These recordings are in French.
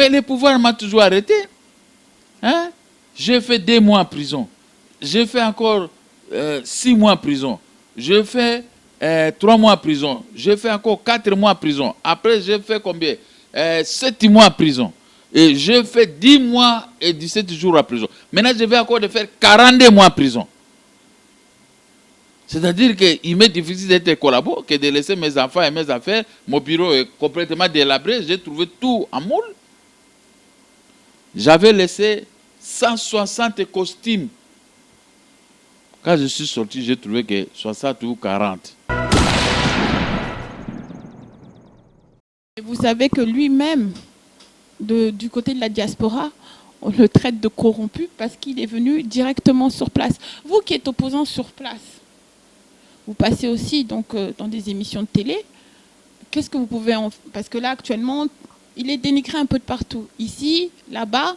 Mais le pouvoir m'a toujours arrêté. Hein? J'ai fait 2 mois en prison. J'ai fait encore 6 mois en prison. J'ai fait 3 mois en prison. J'ai fait encore 4 mois en prison. Après, j'ai fait combien 7 mois en prison. Et j'ai fait 10 mois et 17 jours en prison. Maintenant, je vais encore faire 42 mois en prison. C'est-à-dire qu'il m'est difficile d'être collabo que de laisser mes enfants et mes affaires. Mon bureau est complètement délabré. J'ai trouvé tout en moule. J'avais laissé 160 costumes. Quand je suis sorti, j'ai trouvé que 60 ou 40. Et vous savez que lui-même, du côté de la diaspora, on le traite de corrompu parce qu'il est venu directement sur place. Vous qui êtes opposant sur place, vous passez aussi donc, dans des émissions de télé. Qu'est-ce que vous pouvez en... Parce que là, actuellement, il est dénigré un peu de partout. Ici, là-bas,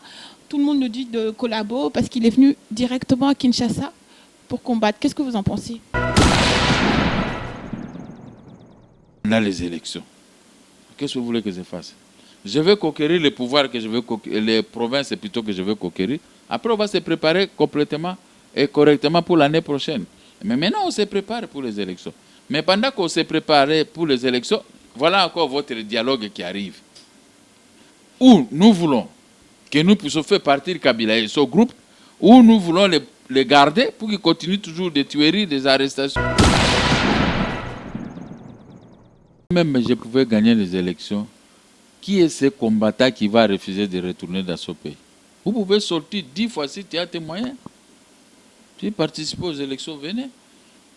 tout le monde nous dit de collabo parce qu'il est venu directement à Kinshasa pour combattre. Qu'est-ce que vous en pensez? On a les élections. Qu'est-ce que vous voulez que je fasse? Je vais conquérir les pouvoirs que je veux conquérir, les provinces plutôt que je veux conquérir. Après, on va se préparer complètement et correctement pour l'année prochaine. Mais maintenant, on se prépare pour les élections. Mais pendant qu'on s'est préparé pour les élections, voilà encore votre dialogue qui arrive. Où nous voulons que nous puissions faire partir Kabila et son groupe, ou nous voulons les garder pour qu'ils continuent toujours des tueries, des arrestations. Même je pouvais gagner les élections. Qui est ce combattant qui va refuser de retourner dans ce pays? Vous pouvez sortir 10 fois si tu as tes moyens. Tu participes aux élections, venez.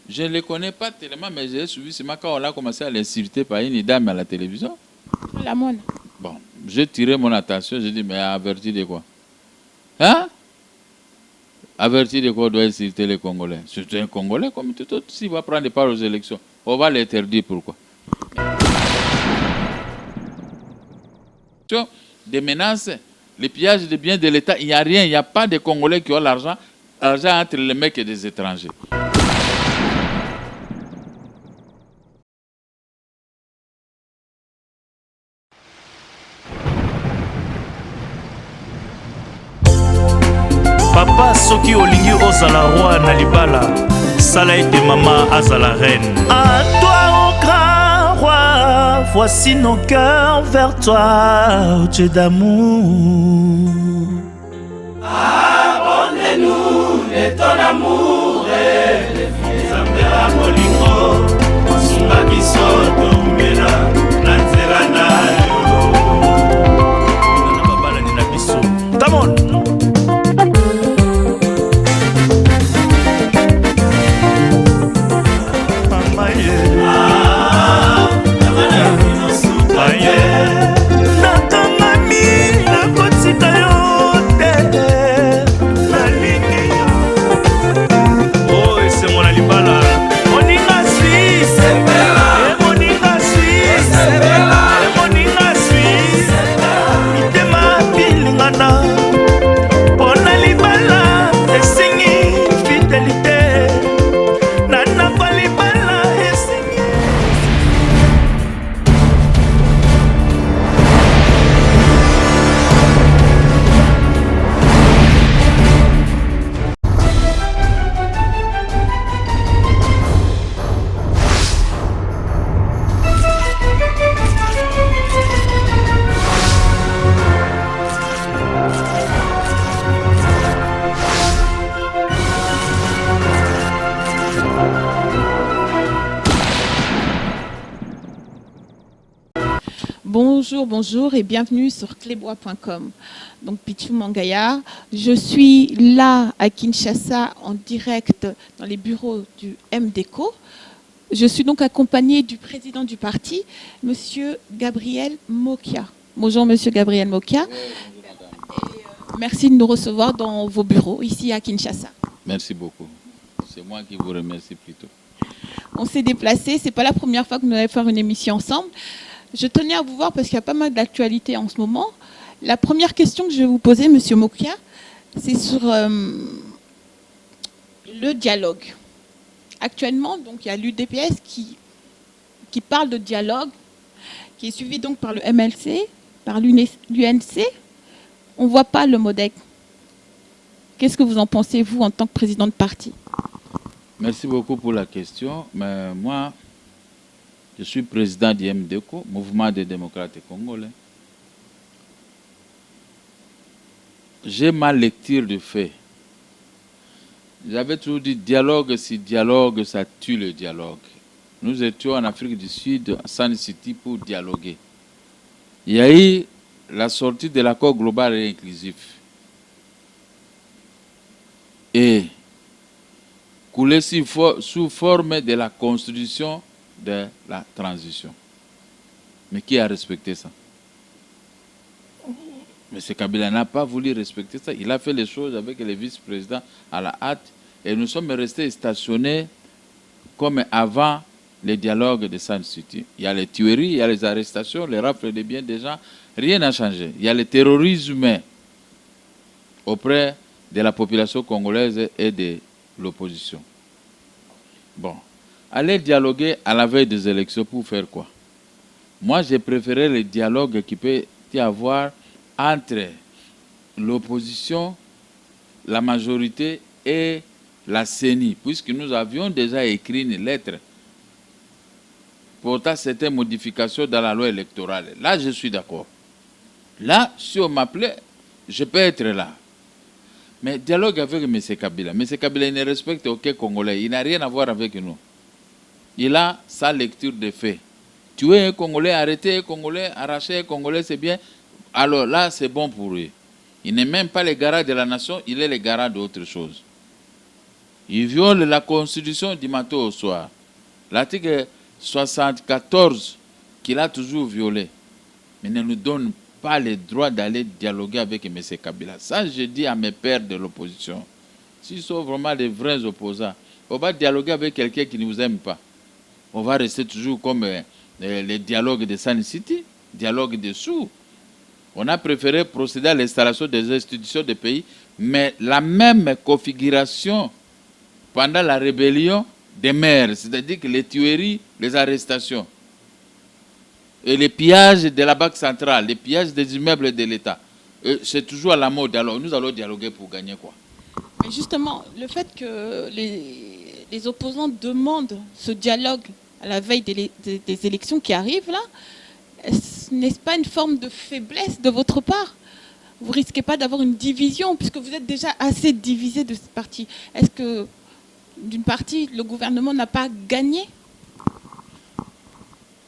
Je ne les connais pas tellement, mais j'ai suivi. C'est quand on a commencé à l'insulter par une dame à la télévision. La monnaie. Bon, j'ai tiré mon attention, j'ai dit, mais averti de quoi? Hein? Averti de quoi doit insulter les Congolais? C'est un Congolais comme tout autre. S'il va prendre part aux élections, on va l'interdire. Pourquoi? Des menaces, les pillages de biens de l'État, il n'y a rien, il n'y a pas de Congolais qui ont l'argent entre les mecs et des étrangers. Papa soki olingi ozala roi na libala, sala ete mama azala reine. À toi au grand roi, voici nos cœurs vers toi, Dieu d'amour. Abonnez-nous de ton amour et les filles Zambera Molingo, Sunga Bisoto Mena, Nanzera Nayo. Nababala ni na biso. Come on. Bonjour et bienvenue sur clébois.com. Donc Pichou Mangaya, je suis là à Kinshasa en direct dans les bureaux du MDECO. Je suis donc accompagnée du président du parti, Monsieur Gabriel Mokia. Bonjour Monsieur Gabriel Mokia. Merci de nous recevoir dans vos bureaux ici à Kinshasa. Merci beaucoup. C'est moi qui vous remercie plutôt. On s'est déplacé, c'est pas la première fois que nous allons faire une émission ensemble. Je tenais à vous voir parce qu'il y a pas mal d'actualités en ce moment. La première question que je vais vous poser, Monsieur Mokia, c'est sur le dialogue. Actuellement, donc, il y a l'UDPS qui parle de dialogue, qui est suivi donc par le MLC, par l'UNC on ne voit pas le MODEC. Qu'est-ce que vous en pensez, vous, en tant que président de parti? Merci beaucoup pour la question. Mais moi, je suis président du MDECO, Mouvement des démocrates congolais. J'ai ma lecture de fait. J'avais toujours dit dialogue, si dialogue, ça tue le dialogue. Nous étions en Afrique du Sud, à Sun City, pour dialoguer. Il y a eu la sortie de l'accord global et inclusif. Et coulé sous forme de la constitution de la transition. Mais qui a respecté ça? M. Kabila n'a pas voulu respecter ça. Il a fait les choses avec les vice-présidents à la hâte. Et nous sommes restés stationnés comme avant les dialogues de Sun City. Il y a les tueries, il y a les arrestations, les rafles de biens des gens. Rien n'a changé. Il y a le terrorisme auprès de la population congolaise et de l'opposition. Bon, aller dialoguer à la veille des élections pour faire quoi? Moi, j'ai préféré le dialogue qui peut y avoir entre l'opposition, la majorité et la CENI, puisque nous avions déjà écrit une lettre portant certaines modifications dans la loi électorale. Là, je suis d'accord. Là, si on m'appelait, je peux être là. Mais dialogue avec M. Kabila. M. Kabila ne respecte aucun Congolais. Il n'a rien à voir avec nous. Il a sa lecture des faits. Tuer un Congolais, arrêter un Congolais, arracher un Congolais, c'est bien. Alors là, c'est bon pour lui. Il n'est même pas le garant de la nation, il est le garant d'autre chose. Il viole la constitution du matin au soir. L'article 74 qu'il a toujours violé, mais ne nous donne pas le droit d'aller dialoguer avec M. Kabila. Ça, je dis à mes pères de l'opposition. S'ils sont vraiment des vrais opposants, on va dialoguer avec quelqu'un qui ne nous aime pas. On va rester toujours comme les dialogues de Sun City, dialogue de sous. On a préféré procéder à l'installation des institutions du pays, mais la même configuration pendant la rébellion des maires, c'est-à-dire que les tueries, les arrestations, et les pillages de la Banque centrale, les pillages des immeubles de l'État, c'est toujours à la mode. Alors nous allons dialoguer pour gagner quoi? Mais justement, le fait que les opposants demandent ce dialogue à la veille des élections qui arrivent là, n'est-ce pas une forme de faiblesse de votre part? Vous ne risquez pas d'avoir une division, puisque vous êtes déjà assez divisé de cette partie. Est-ce que, d'une partie, le gouvernement n'a pas gagné?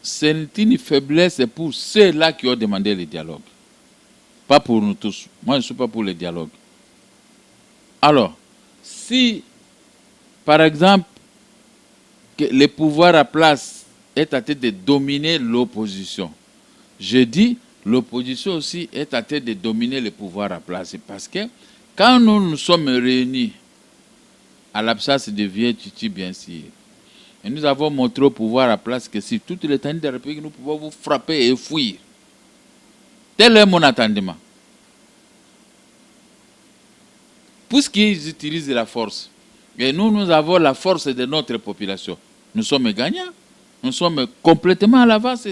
C'est une faiblesse pour ceux-là qui ont demandé le dialogue. Pas pour nous tous. Moi, je ne suis pas pour le dialogue. Alors, si, par exemple, que le pouvoir à place est à tête de dominer l'opposition, je dis l'opposition aussi est à tête de dominer le pouvoir à place. Parce que quand nous nous sommes réunis à l'absence de vieux Titi, bien sûr, et nous avons montré au pouvoir à place que si toute l'étendue de la République, nous pouvons vous frapper et fuir. Tel est mon attendement. Puisqu'ils utilisent la force, et nous avons la force de notre population, nous sommes gagnants. Nous sommes complètement à l'avance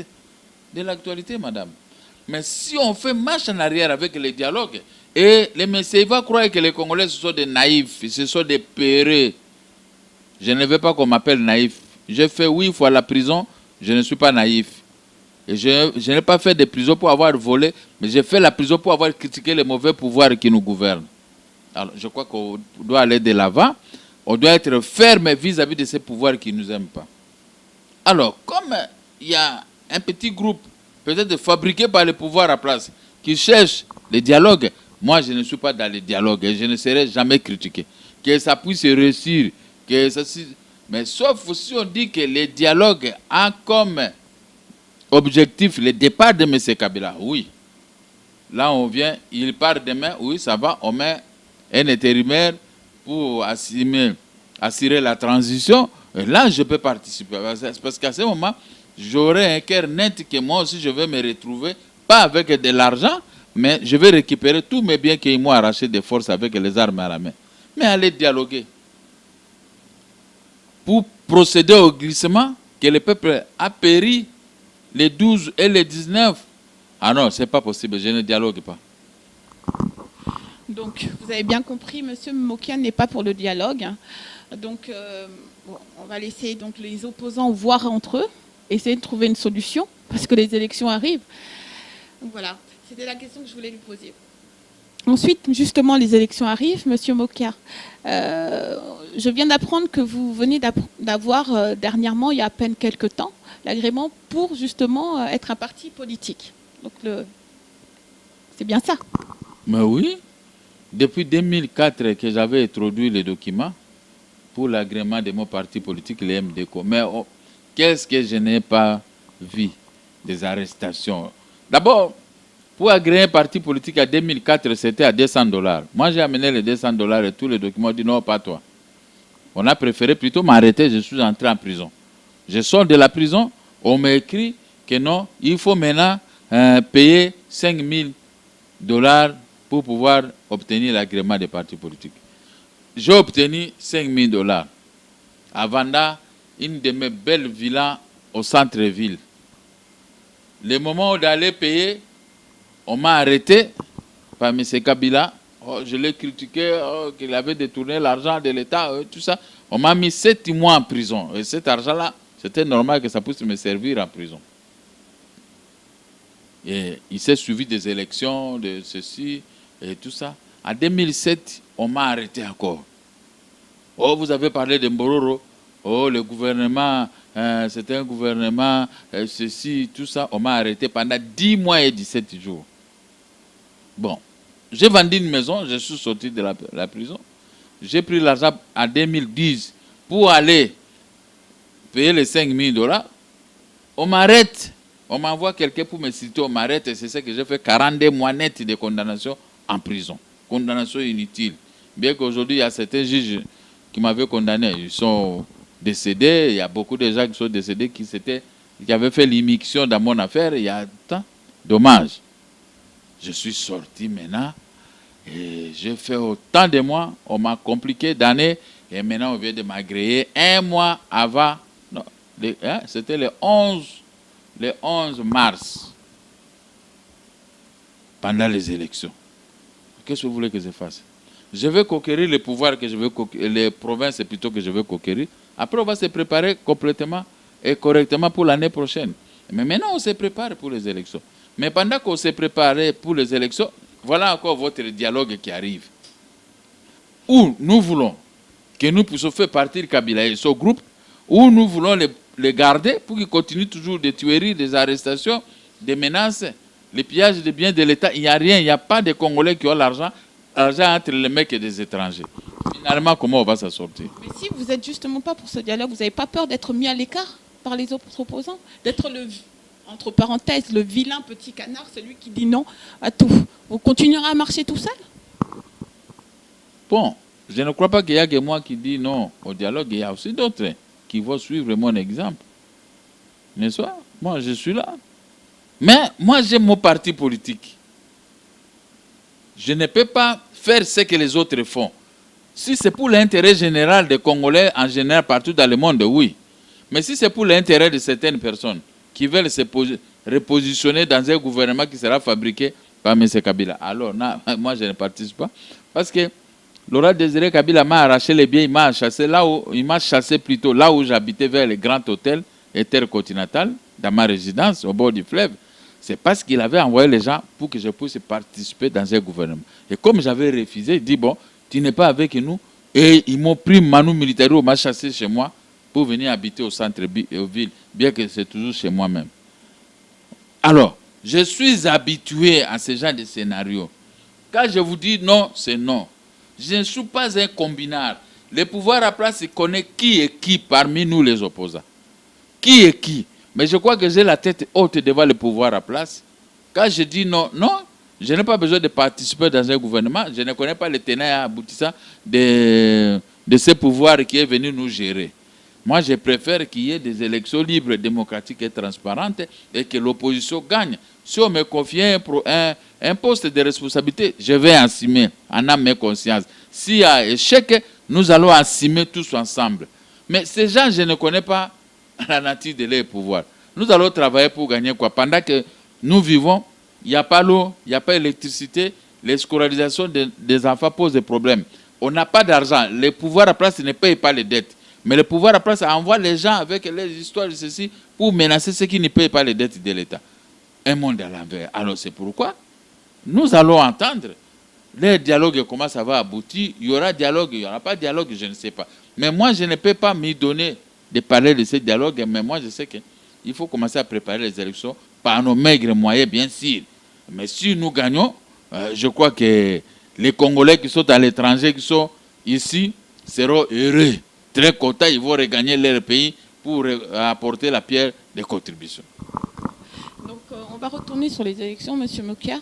de l'actualité, madame. Mais si on fait marche en arrière avec les dialogues, et les messieurs vont croire que les Congolais ce sont des naïfs, ce sont des peureux. Je ne veux pas qu'on m'appelle naïf. J'ai fait 8 fois la prison, je ne suis pas naïf. Et je n'ai pas fait de prison pour avoir volé, mais j'ai fait la prison pour avoir critiqué les mauvais pouvoirs qui nous gouvernent. Alors, je crois qu'on doit aller de l'avant. On doit être ferme vis-à-vis de ces pouvoirs qui ne nous aiment pas. Alors, comme il y a un petit groupe, peut-être fabriqué par le pouvoir à place, qui cherche le dialogue, moi, je ne suis pas dans le dialogue et je ne serai jamais critiqué. Que ça puisse réussir, que ça... Mais sauf si on dit que le dialogue a comme objectif le départ de M. Kabila, oui. Là, on vient, il part demain, oui, ça va, on met un intérimaire pour assurer la transition. Et là, je peux participer. Parce qu'à ce moment, j'aurai un cœur net que moi aussi, je vais me retrouver, pas avec de l'argent, mais je vais récupérer tous mes biens qu'ils m'ont arrachés de force avec les armes à la main. Mais aller dialoguer. Pour procéder au glissement, que le peuple a péri les 12 et les 19. Ah non, ce n'est pas possible, je ne dialogue pas. Donc, vous avez bien compris, M. Mokia n'est pas pour le dialogue. Donc, bon, on va laisser donc, les opposants voir entre eux, essayer de trouver une solution, parce que les élections arrivent. Donc, voilà, c'était la question que je voulais lui poser. Ensuite, justement, les élections arrivent, M. Mokia. Je viens d'apprendre que vous venez d'avoir dernièrement, il y a à peine quelques temps, l'agrément pour justement être un parti politique. Donc, c'est bien ça. Mais oui. Depuis 2004 que j'avais introduit les documents pour l'agrément de mon parti politique, les MDCO. Mais qu'est-ce que je n'ai pas vu? Des arrestations. D'abord, pour agréer un parti politique à 2004, c'était à $200. Moi, j'ai amené les $200 et tous les documents. On dit non, pas toi. On a préféré plutôt m'arrêter. Je suis entré en prison. Je sors de la prison. On m'a écrit que non, il faut maintenant payer $5 000 pour pouvoir obtenir l'agrément des partis politiques. J'ai obtenu $5 000 à Vanda, une de mes belles villas au centre-ville. Le moment d'aller payer, on m'a arrêté par M. Kabila. Oh, je l'ai critiqué, qu'il avait détourné l'argent de l'État, tout ça. On m'a mis 7 mois en prison. Et cet argent-là, c'était normal que ça puisse me servir en prison. Et il s'est suivi des élections, de ceci et tout ça. En 2007, on m'a arrêté encore. Oh, vous avez parlé de Mbororo. Oh, le gouvernement, c'était un gouvernement, ceci, tout ça. On m'a arrêté pendant 10 mois et 17 jours. Bon, j'ai vendu une maison, je suis sorti de la prison. J'ai pris l'argent en 2010 pour aller payer les $5 000. On m'arrête. On m'envoie quelqu'un pour me citer, on m'arrête et c'est ça que j'ai fait 42 mois net de condamnation en prison. Condamnation inutile. Bien qu'aujourd'hui, il y a certains juges qui m'avaient condamné. Ils sont décédés. Il y a beaucoup de gens qui sont décédés qui avaient fait l'immixtion dans mon affaire. Il y a tant. Dommage. Je suis sorti maintenant et j'ai fait autant de mois. On m'a compliqué d'années et maintenant on vient de m'agréer un mois avant. Non, c'était le 11 mars, pendant les élections. Qu'est-ce que vous voulez que je fasse? Je vais conquérir les pouvoirs que je veux conquérir, les provinces plutôt que je veux conquérir. Après, on va se préparer complètement et correctement pour l'année prochaine. Mais maintenant, on se prépare pour les élections. Mais pendant qu'on s'est préparé pour les élections, voilà encore votre dialogue qui arrive. Où nous voulons que nous puissions faire partir Kabila et son groupe, où nous voulons les garder pour qu'ils continuent toujours des tueries, des arrestations, des menaces, les pillages de biens de l'État. Il n'y a rien, il n'y a pas de Congolais qui ont l'argent entre les mecs et des étrangers. Finalement, comment on va s'en sortir? Mais si vous n'êtes justement pas pour ce dialogue, vous n'avez pas peur d'être mis à l'écart par les autres opposants? D'être entre parenthèses, le vilain petit canard, celui qui dit non à tout. Vous continuerez à marcher tout seul? Bon, je ne crois pas qu'il y a que moi qui dis non au dialogue. Il y a aussi d'autres qui vont suivre mon exemple. N'est-ce pas? Moi, je suis là. Mais moi, j'aime mon parti politique. Je ne peux pas faire ce que les autres font. Si c'est pour l'intérêt général des Congolais, en général, partout dans le monde, oui. Mais si c'est pour l'intérêt de certaines personnes qui veulent se repositionner dans un gouvernement qui sera fabriqué par M. Kabila, alors non, moi, je ne participe pas. Parce que Laurent Désiré Kabila m'a arraché les biens, il m'a chassé plutôt là où j'habitais, vers le grand hôtel intercontinental, dans ma résidence, au bord du fleuve. C'est parce qu'il avait envoyé les gens pour que je puisse participer dans un gouvernement. Et comme j'avais refusé, il dit, bon, tu n'es pas avec nous. Et ils m'ont pris Manu Militaire, m'a chassé chez moi pour venir habiter au centre-ville, bien que c'est toujours chez moi-même. Alors, je suis habitué à ce genre de scénario. Quand je vous dis non, c'est non. Je ne suis pas un combinard. Le pouvoir à place, il connaît qui est qui parmi nous les opposants. Qui est qui? Mais je crois que j'ai la tête haute devant le pouvoir à place. Quand je dis non, non, je n'ai pas besoin de participer dans un gouvernement. Je ne connais pas les tenants et aboutissants de ce pouvoir qui est venu nous gérer. Moi, je préfère qu'il y ait des élections libres, démocratiques et transparentes et que l'opposition gagne. Si on me confie un poste de responsabilité, je vais assumer en âme et conscience. S'il y a échec, nous allons assumer tous ensemble. Mais ces gens, je ne connais pas la nature de leur pouvoir. Nous allons travailler pour gagner quoi? Pendant que nous vivons, il n'y a pas l'eau, il n'y a pas l'électricité, les scolarisations des enfants posent des problèmes. On n'a pas d'argent. Le pouvoir à place ne paye pas les dettes. Mais le pouvoir à place envoie les gens avec les histoires de ceci pour menacer ceux qui ne payent pas les dettes de l'État. Un monde à l'envers. Alors c'est pourquoi nous allons entendre. Le dialogue, comment ça va aboutir. Il y aura dialogue, il n'y aura pas dialogue, je ne sais pas. Mais moi, je ne peux pas m'y donner de parler de ce dialogue. Mais moi, je sais qu'il faut commencer à préparer les élections par nos maigres moyens, bien sûr. Mais si nous gagnons, je crois que les Congolais qui sont à l'étranger, qui sont ici, seront heureux, très contents. Ils vont regagner leur pays pour apporter la pierre de contribution. Donc, on va retourner sur les élections, M. Mokia.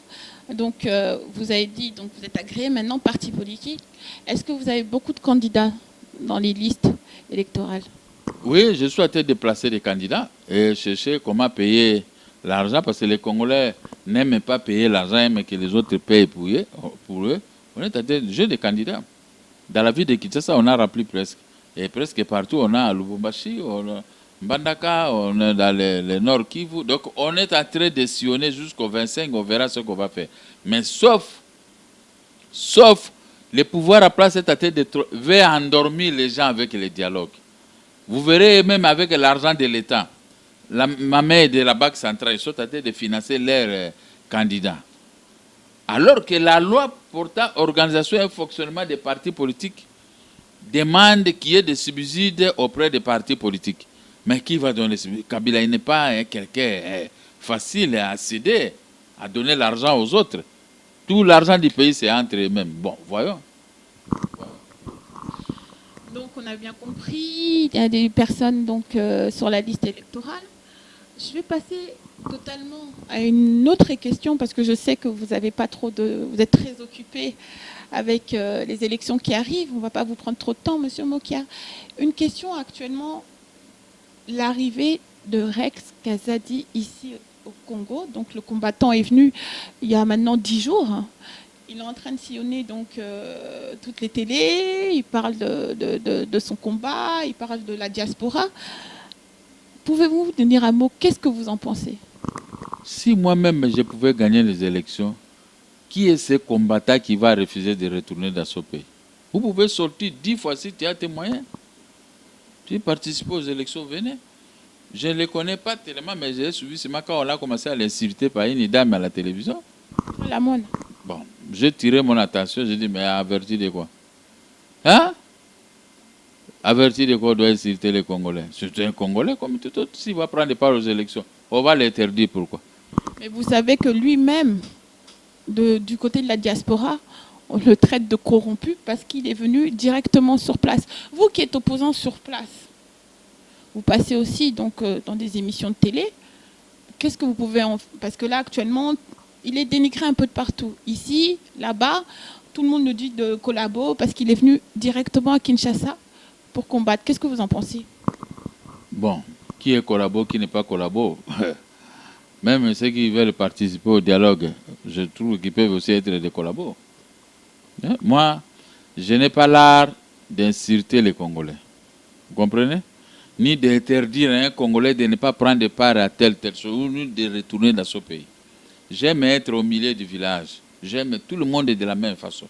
Donc, vous avez dit, donc vous êtes agréé maintenant parti politique. Est-ce que vous avez beaucoup de candidats dans les listes électorales? Oui, je suis en train de placer des candidats et chercher comment payer l'argent parce que les Congolais n'aiment pas payer l'argent, mais que les autres payent pour eux. On est en train de jouer des candidats. Dans la ville de Kinshasa, on a rempli presque. Et presque partout, on a Lubumbashi, on a Mbandaka, on est dans le Nord Kivu. Donc, on est en train de sillonner jusqu'au 25, on verra ce qu'on va faire. Mais sauf le pouvoir à place est en train de veut endormir les gens avec les dialogues. Vous verrez même avec l'argent de l'État, ma mère de la Banque centrale, ils sont en train de financer leurs candidats. Alors que la loi portant organisation et fonctionnement des partis politiques demande qu'il y ait des subsides auprès des partis politiques. Mais qui va donner ce subside? Kabila, il n'est pas quelqu'un facile à céder, à donner l'argent aux autres. Tout l'argent du pays, c'est entre eux-mêmes. Bon, voyons. Donc, on a bien compris, il y a des personnes donc, sur la liste électorale. Je vais passer totalement à une autre question parce que je sais que vous avez pas trop de, vous êtes très occupé avec les élections qui arrivent. On ne va pas vous prendre trop de temps, Monsieur Mokia. Une question actuellement, l'arrivée de Rex Kazadi ici au Congo. Donc le combattant est venu il y a maintenant 10 jours. Il est en train de sillonner donc toutes les télés. Il parle de son combat. Il parle de la diaspora. Pouvez-vous nous dire un mot? Qu'est-ce que vous en pensez? Si moi-même je pouvais gagner les élections, qui est ce combattant qui va refuser de retourner dans ce pays? Vous pouvez sortir 10 fois si tu as tes moyens. Tu participes aux élections, venez. Je ne les connais pas tellement, mais j'ai suivi ce matin quand on a commencé à l'insulter par une dame à la télévision. La monnaie. Bon, j'ai tiré mon attention, j'ai dit, mais averti de quoi? Hein? Averti de quoi doit insulter les Congolais? C'est un Congolais comme tout autre. S'il va prendre part aux élections, on va l'interdire. Pourquoi? Mais vous savez que lui-même, du côté de la diaspora, on le traite de corrompu parce qu'il est venu directement sur place. Vous qui êtes opposant sur place, vous passez aussi donc, dans des émissions de télé. Qu'est-ce que vous pouvez en... Parce que là, actuellement, il est dénigré un peu de partout. Ici, là-bas, tout le monde nous dit de collabo parce qu'il est venu directement à Kinshasa pour combattre. Qu'est-ce que vous en pensez? Bon, qui est collabo, qui n'est pas collabo? Même ceux qui veulent participer au dialogue, je trouve qu'ils peuvent aussi être des collabos. Moi, je n'ai pas l'art d'insulter les Congolais. Vous comprenez? Ni d'interdire à un Congolais de ne pas prendre part à telle chose, ni de retourner dans ce pays. J'aime être au milieu du village. J'aime tout le monde de la même façon.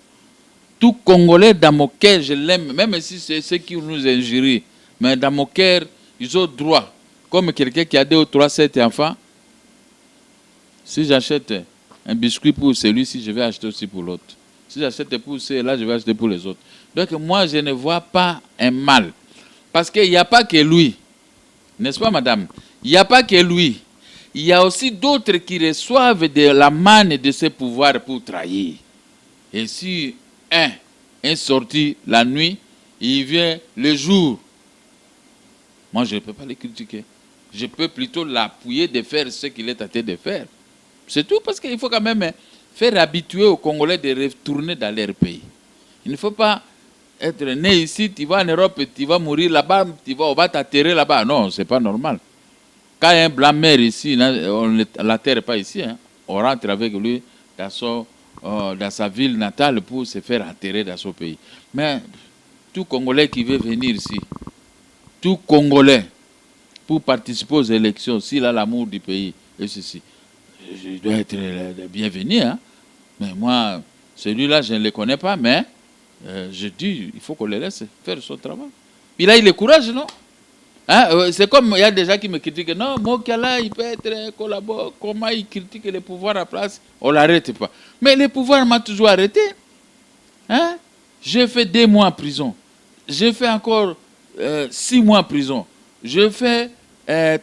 Tout Congolais dans mon cœur, je l'aime, même si c'est ceux qui nous injurient. Mais dans mon cœur, ils ont droit. Comme quelqu'un qui a 2 ou 3, 7 enfants, si j'achète un biscuit pour celui-ci, je vais acheter aussi pour l'autre. Si j'achète pour ceux-là, je vais acheter pour les autres. Donc moi, je ne vois pas un mal. Parce qu'il n'y a pas que lui. N'est-ce pas, madame? Il n'y a pas que lui. Il y a aussi d'autres qui reçoivent de la manne de ce pouvoir pour trahir. Et si un est sorti la nuit, il vient le jour. Moi, je ne peux pas le critiquer. Je peux plutôt l'appuyer de faire ce qu'il est en train de faire. C'est tout, parce qu'il faut quand même faire habituer aux Congolais de retourner dans leur pays. Il ne faut pas être né ici, tu vas en Europe, tu vas mourir là-bas, on va t'atterrer là-bas. Non, ce n'est pas normal. Quand un blanc meurt ici, on ne l'atterre pas ici. Hein. On rentre avec lui dans sa ville natale pour se faire atterrer dans son pays. Mais tout Congolais qui veut venir ici, tout Congolais, pour participer aux élections, s'il a l'amour du pays, et ceci, je dois être le bienvenu. Hein. Mais moi, Celui-là, je ne le connais pas, mais je dis, il faut qu'on le laisse faire son travail. Il a eu le courage, non? Hein? C'est comme il y a des gens qui me critiquent. Non, Mokiala, il peut être collaborateur. Comment il critique le pouvoir à place? On ne l'arrête pas. Mais le pouvoir m'a toujours arrêté. Hein? J'ai fait 2 mois en prison. J'ai fait encore 6 mois en prison. J'ai fait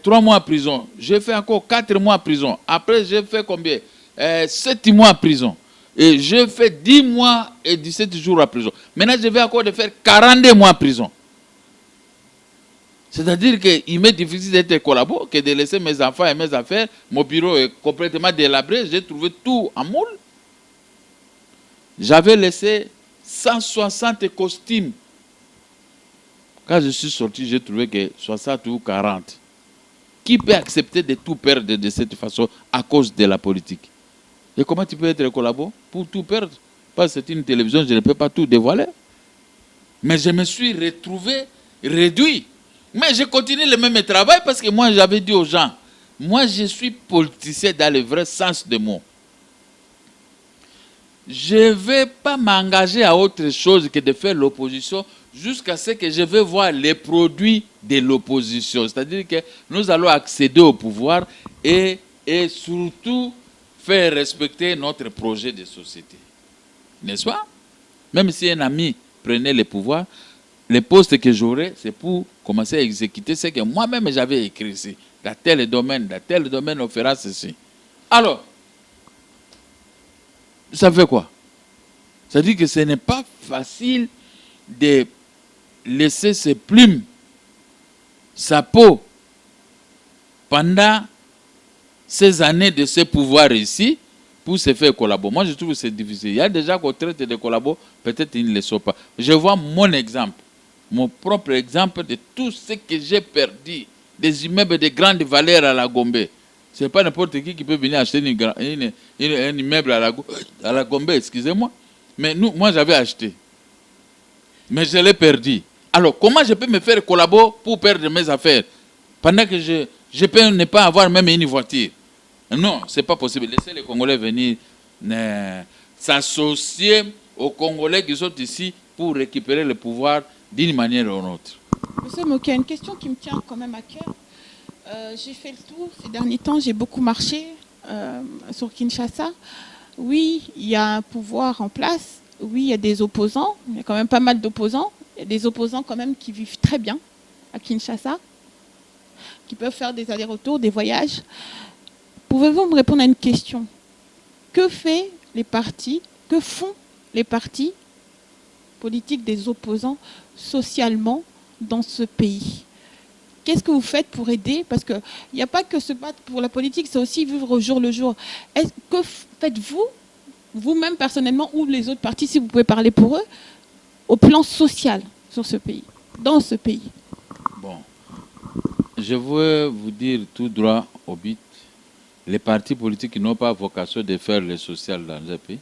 3 mois en prison. J'ai fait encore 4 mois en prison. Après, j'ai fait combien? 7 mois en prison. Et j'ai fait 10 mois et 17 jours en prison. Maintenant, je vais encore faire 42 mois en prison. C'est-à-dire qu'il m'est difficile d'être collaborateur que de laisser mes enfants et mes affaires. Mon bureau est complètement délabré. J'ai trouvé tout en moule. J'avais laissé 160 costumes. Quand je suis sorti, j'ai trouvé que 60 ou 40. Qui peut accepter de tout perdre de cette façon à cause de la politique? Et comment tu peux être collaborateur pour tout perdre? Parce que c'est une télévision, je ne peux pas tout dévoiler. Mais je me suis retrouvé réduit. Mais je continue le même travail parce que moi, j'avais dit aux gens, moi, je suis politicien dans le vrai sens du mot. Je ne vais pas m'engager à autre chose que de faire l'opposition jusqu'à ce que je vais voir les produits de l'opposition. C'est-à-dire que nous allons accéder au pouvoir et surtout faire respecter notre projet de société. N'est-ce pas? Même si un ami prenait le pouvoir, les postes que j'aurais, c'est pour commencer à exécuter ce que moi-même j'avais écrit ici. Dans tel domaine, on fera ceci. Alors, ça fait quoi? Ça dit que ce n'est pas facile de laisser ses plumes, sa peau, pendant ces années de ce pouvoir ici, pour se faire collaborer. Moi, je trouve que c'est difficile. Il y a déjà qu'on traite de collaborer, peut-être ils ne le sont pas. Je vois mon exemple, mon propre exemple de tout ce que j'ai perdu, des immeubles de grande valeur à la Gombe. Ce n'est pas n'importe qui peut venir acheter un immeuble à la Gombe, excusez-moi. Mais moi, j'avais acheté. Mais je l'ai perdu. Alors, comment je peux me faire collaborer pour perdre mes affaires pendant que je peux ne pas avoir même une voiture? Non, ce n'est pas possible. Laissez les Congolais venir s'associer aux Congolais qui sont ici pour récupérer le pouvoir d'une manière ou d'une autre. Monsieur Mokia, une question qui me tient quand même à cœur. J'ai fait le tour ces derniers temps, j'ai beaucoup marché sur Kinshasa. Oui, il y a un pouvoir en place. Oui, il y a des opposants. Il y a quand même pas mal d'opposants. Il y a des opposants quand même qui vivent très bien à Kinshasa, qui peuvent faire des allers-retours, des voyages. Pouvez-vous me répondre à une question? Que font les partis politiques des opposants socialement dans ce pays? Qu'est-ce que vous faites pour aider? Parce qu'il n'y a pas que se battre pour la politique, c'est aussi vivre au jour le jour. Que faites-vous, vous-même personnellement, ou les autres partis, si vous pouvez parler pour eux, au plan social sur ce pays, dans ce pays? Bon, je veux vous dire tout droit au but. Les partis politiques n'ont pas vocation de faire le social dans un pays.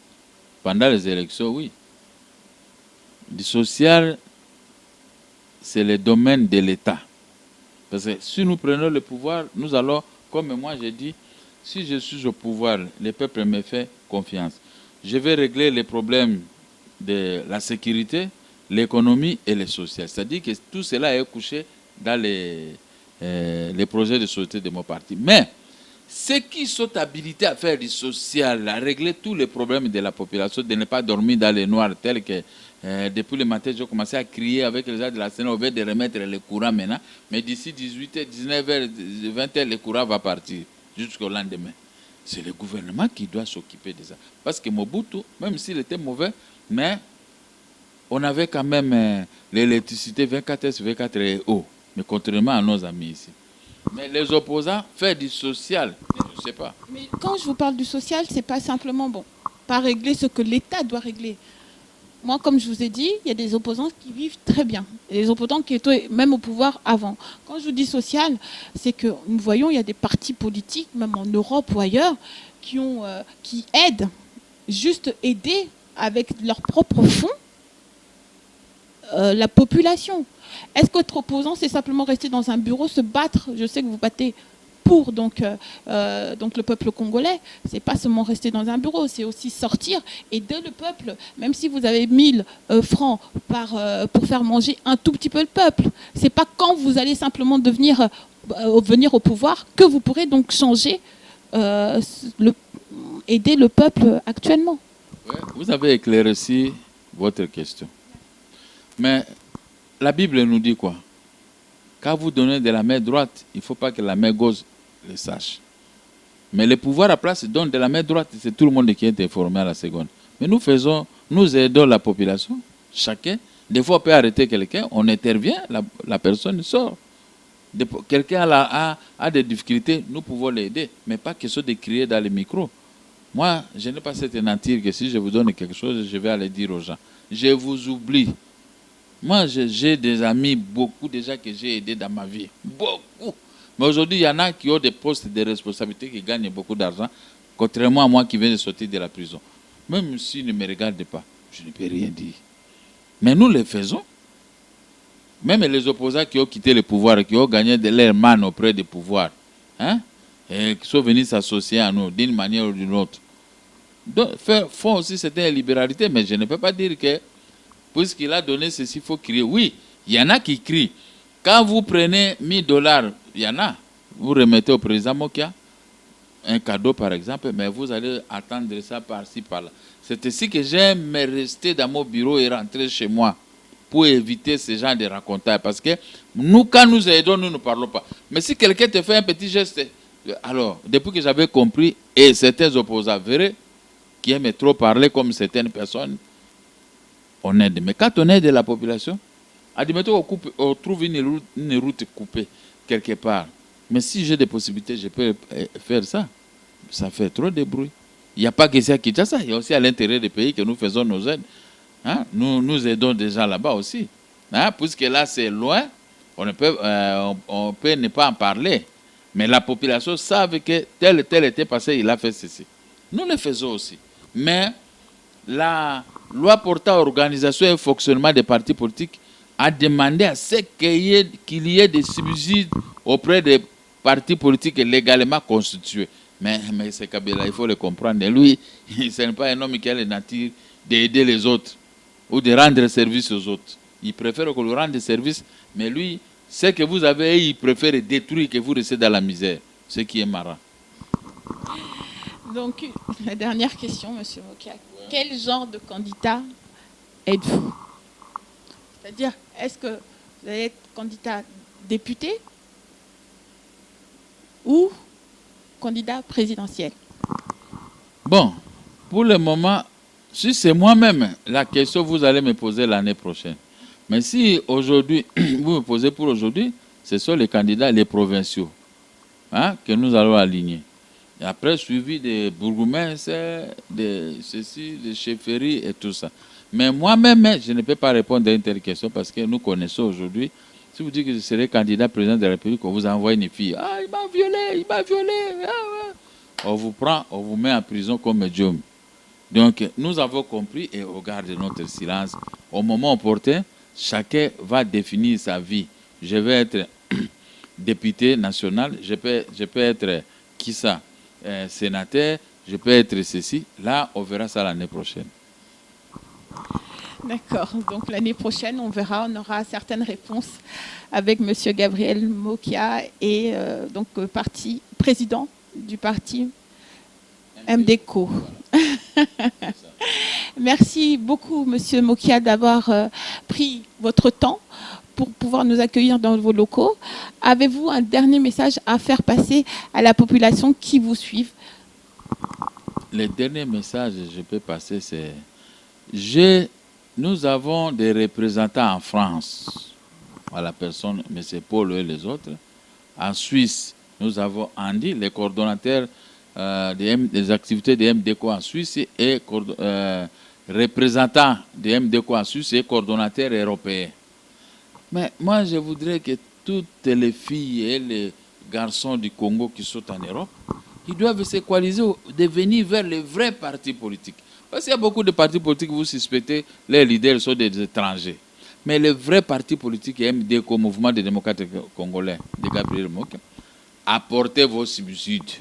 Pendant les élections, oui. Le social, c'est le domaine de l'État. Parce que si nous prenons le pouvoir, nous allons, comme moi j'ai dit, si je suis au pouvoir, le peuple me fait confiance. Je vais régler les problèmes de la sécurité, l'économie et le social. C'est-à-dire que tout cela est couché dans les projets de société de mon parti. Mais ceux qui sont habilités à faire du social, à régler tous les problèmes de la population, de ne pas dormir dans les noirs, tel que depuis le matin, j'ai commencé à crier avec les gens de la Sénat, on veut de remettre le courant maintenant, mais d'ici 18h, 19h, 20h, le courant va partir jusqu'au lendemain. C'est le gouvernement qui doit s'occuper de ça. Parce que Mobutu, même s'il était mauvais, mais on avait quand même l'électricité 24h sur 24 et eau, mais contrairement à nos amis ici. Mais les opposants font du social, je ne sais pas. Mais quand je vous parle du social, ce n'est pas simplement, pas régler ce que l'État doit régler. Moi, comme je vous ai dit, il y a des opposants qui vivent très bien. Et des opposants qui étaient même au pouvoir avant. Quand je vous dis social, c'est que nous voyons, il y a des partis politiques, même en Europe ou ailleurs, qui aident, juste aider avec leurs propres fonds, la population. Est-ce qu'être opposant, c'est simplement rester dans un bureau, se battre? Je sais que vous battez pour donc le peuple congolais, c'est pas seulement rester dans un bureau, c'est aussi sortir, aider le peuple, même si vous avez 1000 francs pour faire manger un tout petit peu le peuple. C'est pas quand vous allez simplement venir au pouvoir que vous pourrez donc changer, aider le peuple actuellement. Ouais, vous avez éclairci votre question. Mais la Bible nous dit quoi? Quand vous donnez de la main droite, il ne faut pas que la main gauche le sache. Mais le pouvoir à place donne de la main droite, c'est tout le monde qui est informé à la seconde. Mais nous aidons la population, chacun. Des fois, on peut arrêter quelqu'un, on intervient, la personne sort. Quelqu'un a des difficultés, nous pouvons l'aider, mais pas question de crier dans les micros. Moi, je n'ai pas cette nature que si je vous donne quelque chose, je vais aller dire aux gens. Je vous oublie. Moi, j'ai des amis, beaucoup déjà que j'ai aidés dans ma vie. Beaucoup. Mais aujourd'hui, il y en a qui ont des postes de responsabilité, qui gagnent beaucoup d'argent, contrairement à moi qui viens de sortir de la prison. Même s'ils ne me regardent pas, je ne peux rien dire. Mais nous le faisons. Même les opposants qui ont quitté le pouvoir, qui ont gagné de leur manne auprès du pouvoir, hein, et qui sont venus s'associer à nous d'une manière ou d'une autre. Donc, font aussi certaines libéralités, mais je ne peux pas dire que puisqu'il a donné ceci, il faut crier. Oui, il y en a qui crient. Quand vous prenez $1000, il y en a. Vous remettez au président Mokia un cadeau, par exemple, mais vous allez attendre ça par-ci, par-là. C'est ainsi que j'aime rester dans mon bureau et rentrer chez moi pour éviter ce genre de racontages. Parce que nous, quand nous aidons, nous ne parlons pas. Mais si quelqu'un te fait un petit geste, alors, depuis que j'avais compris, et certains opposants verraient, qui aiment trop parler comme certaines personnes, on aide. Mais quand on aide la population, admettons on trouve une route coupée quelque part. Mais si j'ai des possibilités, je peux faire ça. Ça fait trop de bruit. Il n'y a pas que ça qui ça. Il y a aussi à l'intérieur des pays que nous faisons nos aides. Hein? Nous aidons des gens là-bas aussi. Hein? Puisque là, c'est loin, on peut ne pas en parler. Mais la population savent que tel était passé, il a fait ceci. Nous le faisons aussi. Mais la loi portant organisation et fonctionnement des partis politiques a demandé à ce qu'il y ait des subsides auprès des partis politiques légalement constitués. Mais ce Kabila, il faut le comprendre. Et lui, ce n'est pas un homme qui a la nature d'aider les autres ou de rendre service aux autres. Il préfère qu'on lui rende service, mais lui, ce que vous avez, il préfère détruire que vous restez dans la misère. Ce qui est marrant. Donc, la dernière question, M. Mokia. Quel genre de candidat êtes-vous? C'est-à-dire, est-ce que vous allez être candidat député ou candidat présidentiel? Bon, pour le moment, si c'est moi-même, la question vous allez me poser l'année prochaine. Mais si aujourd'hui, vous me posez pour aujourd'hui, ce sont les candidats, les provinciaux, hein, que nous allons aligner. Et après, suivi des bourgmestres, des chefferies et tout ça. Mais moi-même, je ne peux pas répondre à une telle question parce que nous connaissons aujourd'hui. Si vous dites que je serai candidat président de la République, on vous envoie une fille. Ah, il m'a violé, il m'a violé. Ah, ouais. On vous prend, on vous met en prison comme médium. Donc, nous avons compris et on garde notre silence. Au moment opportun, chacun va définir sa vie. Je vais être député national, je peux être qui ça? Sénateur, je peux être ceci. Là, on verra ça l'année prochaine. D'accord. Donc l'année prochaine, on verra, on aura certaines réponses avec M. Gabriel Mokia et donc président du parti MDCO. Merci beaucoup, M. Mokia, d'avoir pris votre temps pour pouvoir nous accueillir dans vos locaux. Avez-vous un dernier message à faire passer à la population qui vous suit? Le dernier message que je peux passer, c'est nous avons des représentants en France, à la personne M. Paul et les autres. En Suisse, nous avons Andy, le coordonnateur des activités de MDCO en Suisse et représentant de MDCO en Suisse et coordonnateur européen. Mais moi, je voudrais que toutes les filles et les garçons du Congo qui sont en Europe, ils doivent se coaliser, devenir vers les vrais partis politiques. Parce qu'il y a beaucoup de partis politiques, vous suspectez, les leaders sont des étrangers. Mais les vrais partis politiques, MDCO, Mouvement des démocrates congolais, de Gabriel Mokia, apportez vos subsides,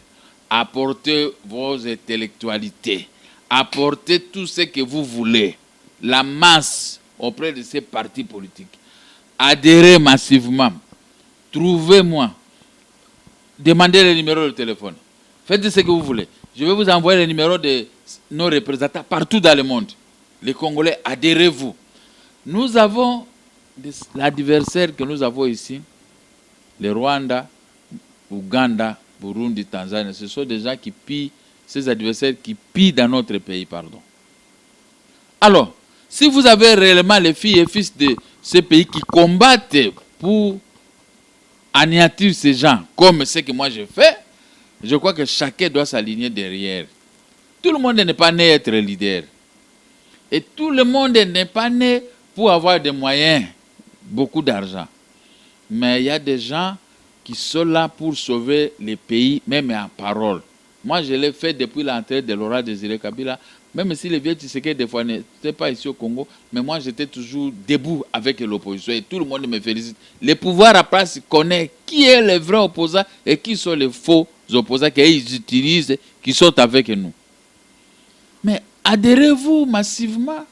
apportez vos intellectualités, apportez tout ce que vous voulez, la masse auprès de ces partis politiques. Adhérez massivement. Trouvez-moi. Demandez le numéro de téléphone. Faites ce que vous voulez. Je vais vous envoyer le numéro de nos représentants partout dans le monde. Les Congolais, adhérez-vous. Nous avons l'adversaire que nous avons ici, le Rwanda, Ouganda, Burundi, Tanzanie. Ce sont des gens qui pillent, ces adversaires qui pillent dans notre pays, pardon. Alors, si vous avez réellement les filles et fils de ces pays qui combattent pour anéantir ces gens, comme ce que moi j'ai fait, je crois que chacun doit s'aligner derrière. Tout le monde n'est pas né être leader. Et tout le monde n'est pas né pour avoir des moyens, beaucoup d'argent. Mais il y a des gens qui sont là pour sauver les pays, même en parole. Moi, je l'ai fait depuis l'entrée de Laurent Désiré Kabila, même si les vieux Tshisekedi des fois n'étaient pas ici au Congo, mais moi j'étais toujours debout avec l'opposition et tout le monde me félicite. Le pouvoir à place connaît qui est le vrai opposant et qui sont les faux opposants qu'ils utilisent, qui sont avec nous. Mais adhérez-vous massivement.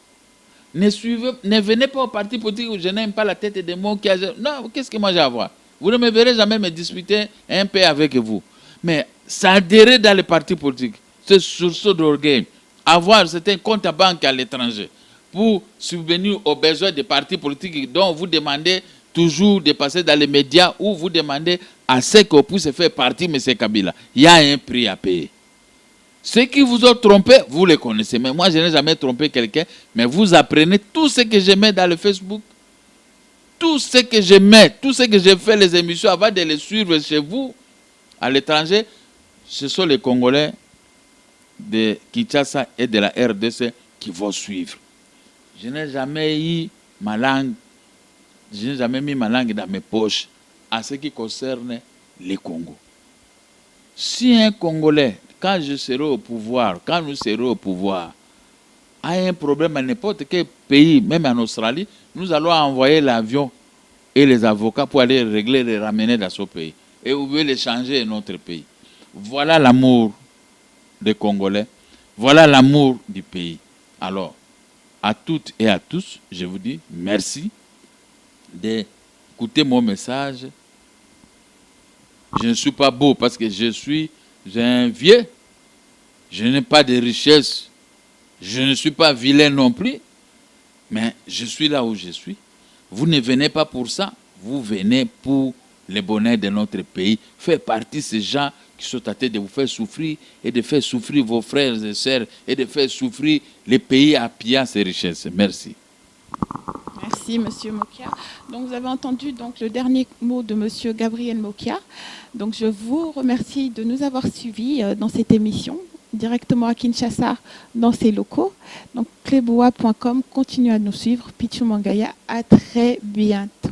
Ne venez pas au parti politique où je n'aime pas la tête des mots. Non, qu'est-ce que moi j'ai à voir? Vous ne me verrez jamais me disputer un peu avec vous. Mais s'adhérer dans les partis politiques, c'est source d'orgueil. Avoir certains comptes à banque à l'étranger pour subvenir aux besoins des partis politiques dont vous demandez toujours de passer dans les médias ou vous demandez à ce qu'on puisse faire partie de M. Kabila. Il y a un prix à payer. Ceux qui vous ont trompé, vous les connaissez. Mais moi, je n'ai jamais trompé quelqu'un. Mais vous apprenez tout ce que je mets dans le Facebook. Tout ce que je mets, tout ce que je fais, les émissions, avant de les suivre chez vous, à l'étranger, ce sont les Congolais de Kinshasa et de la RDC qui vont suivre. Je n'ai jamais eu ma langue, je n'ai jamais mis ma langue dans mes poches en ce qui concerne les Congos. Si un Congolais, quand je serai au pouvoir, quand nous serons au pouvoir, a un problème à n'importe quel pays, même en Australie, nous allons envoyer l'avion et les avocats pour aller régler, les ramener dans ce pays. Et vous pouvez les changer dans notre pays. Voilà l'amour des Congolais. Voilà l'amour du pays. Alors, à toutes et à tous, je vous dis merci d'écouter mon message. Je ne suis pas beau parce que j'ai un vieux. Je n'ai pas de richesse. Je ne suis pas vilain non plus. Mais je suis là où je suis. Vous ne venez pas pour ça. Vous venez pour le bonheur de notre pays. Faire partie de ces gens qui sont à tête de vous faire souffrir et de faire souffrir vos frères et sœurs et de faire souffrir les pays à pillant ces richesses. Merci. Merci, Monsieur Mokia. Donc, vous avez entendu donc, le dernier mot de Monsieur Gabriel Mokia. Donc, je vous remercie de nous avoir suivis dans cette émission, directement à Kinshasa, dans ses locaux. Donc, cleboa.com, continuez à nous suivre. Pichou Mangaya, à très bientôt.